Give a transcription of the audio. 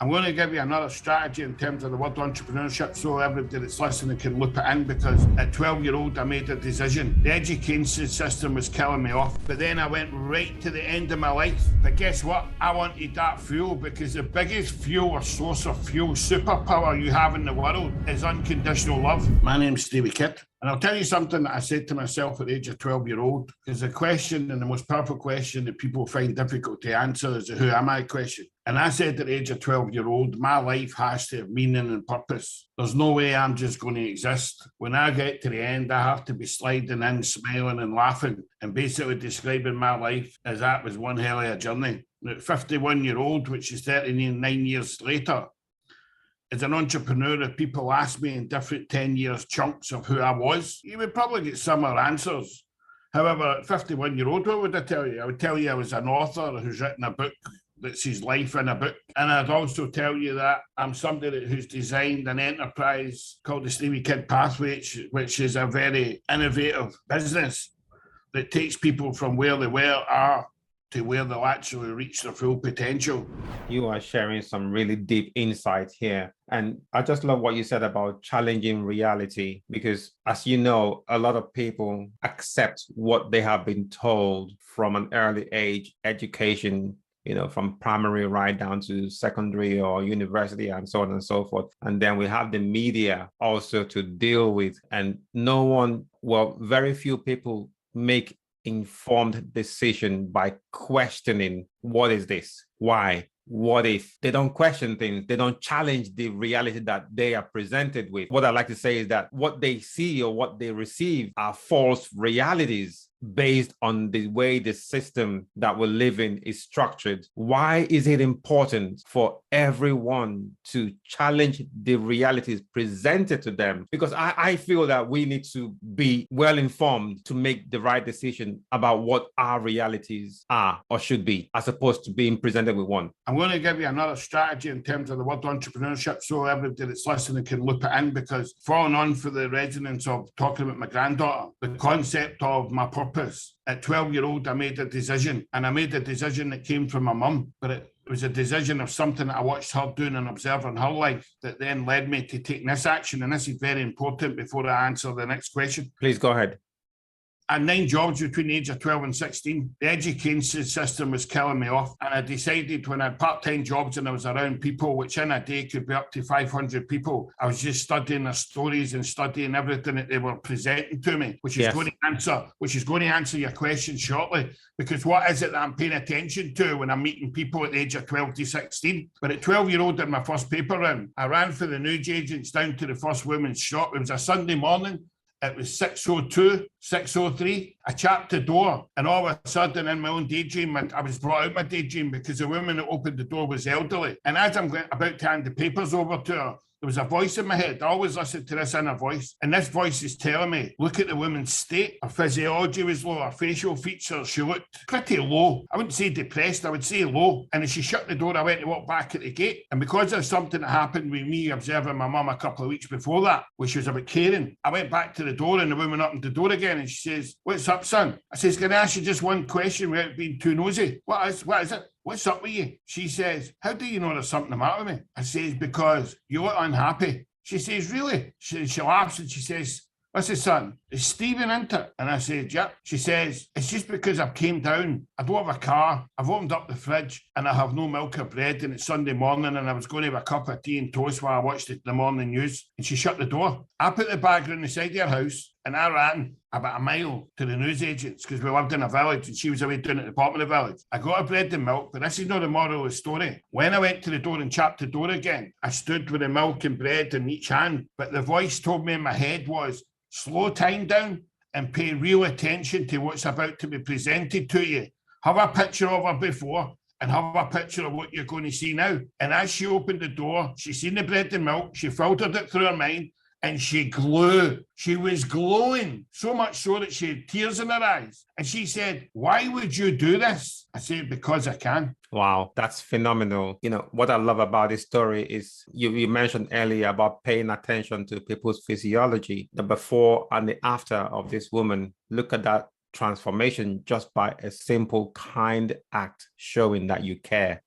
I'm going to give you another strategy in terms of the word entrepreneurship so everybody that's listening can loop it in, because at 12-year-old I made a decision. The education system was killing me off, but then I went right to the end of my life. But guess what? I wanted that fuel, because the biggest fuel or source of fuel, superpower you have in the world is unconditional love. My name's Stevie Kidd. And I'll tell you something that I said to myself at the age of 12-year-old, because the question, and the most powerful question that people find difficult to answer, is the who am I question. And I said at the age of 12-year-old, my life has to have meaning and purpose. There's no way I'm just going to exist. When I get to the end, I have to be sliding in, smiling and laughing, and basically describing my life as that was one hell of a journey. At 51-year-old, which is 39 years later, as an entrepreneur, if people ask me in different 10 years chunks of who I was, you would probably get similar answers. However, at 51-year-old, what would I tell you? I would tell you I was an author who's written a book that's his life in a book. And I'd also tell you that I'm somebody who's designed an enterprise called the Stevie Kidd Pathway, which is a very innovative business that takes people from where they are to where they'll actually reach their full potential. You are sharing some really deep insight here. And I just love what you said about challenging reality, because as you know, a lot of people accept what they have been told from an early age, education, from primary right down to secondary or university and so on and so forth. And then we have the media also to deal with. And very few people make informed decision by questioning, what is this? Why? What if? They don't question things. They don't challenge the reality that they are presented with. What I like to say is that what they see or what they receive are false realities based on the way the system that we live in is structured. Why is it important for everyone to challenge the realities presented to them? Because I feel that we need to be well informed to make the right decision about what our realities are or should be, as opposed to being presented with one. I'm going to give you another strategy in terms of the word entrepreneurship so everybody that's listening can loop it in, because following on for the resonance of talking about my granddaughter, the concept of my purpose. At 12-year-old, I made a decision, and I made a decision that came from my mum, but it was a decision of something that I watched her doing and observing her life that then led me to taking this action. And this is very important before I answer the next question. Please go ahead. I had 9 jobs between the age of 12 and 16. The education system was killing me off. And I decided when I had part-time jobs and I was around people, which in a day could be up to 500 people, I was just studying their stories and studying everything that they were presenting to me, which is going to answer your question shortly. Because what is it that I'm paying attention to when I'm meeting people at the age of 12 to 16? But at 12-year-old in my first paper run, I ran for the newsagents down to the first women's shop. It was a Sunday morning. It was 6:02, 6:03. I chapped the door, and all of a sudden, in my own daydream, I was brought out my daydream because the woman that opened the door was elderly. And as I'm about to hand the papers over to her, there was a voice in my head. I always listen to this inner voice. And this voice is telling me, look at the woman's state. Her physiology was low. Her facial features, she looked pretty low. I wouldn't say depressed, I would say low. And as she shut the door, I went to walk back at the gate. And because of something that happened with me observing my mum a couple of weeks before that, which was about caring, I went back to the door and the woman opened the door again. And she says, what's up, son? I says, can I ask you just one question without being too nosy? What is it? What's up with you? She says, how do you know there's something the matter with me? I says, because you look unhappy. She says, really? She laughs and she says, listen, son, is Stephen into it? And I said, yep. She says, it's just because I've came down. I don't have a car. I've opened up the fridge and I have no milk or bread and it's Sunday morning and I was going to have a cup of tea and toast while I watched the morning news. And she shut the door. I put the bag around the side of her house and I ran about a mile to the newsagents because we lived in a village and she was away down at the bottom of the village. I got her bread and milk, but this is not the moral of the story. When I went to the door and chapped the door again, I stood with the milk and bread in each hand. But the voice told me in my head was, slow time down and pay real attention to what's about to be presented to you. Have a picture of her before and have a picture of what you're going to see now. And as she opened the door, she seen the bread and milk, she filtered it through her mind, and she glowed. She was glowing, so much so that she had tears in her eyes. And she said, why would you do this? I said, because I can. Wow, that's phenomenal. You know, what I love about this story is you mentioned earlier about paying attention to people's physiology, the before and the after of this woman. Look at that transformation just by a simple, kind act showing that you care.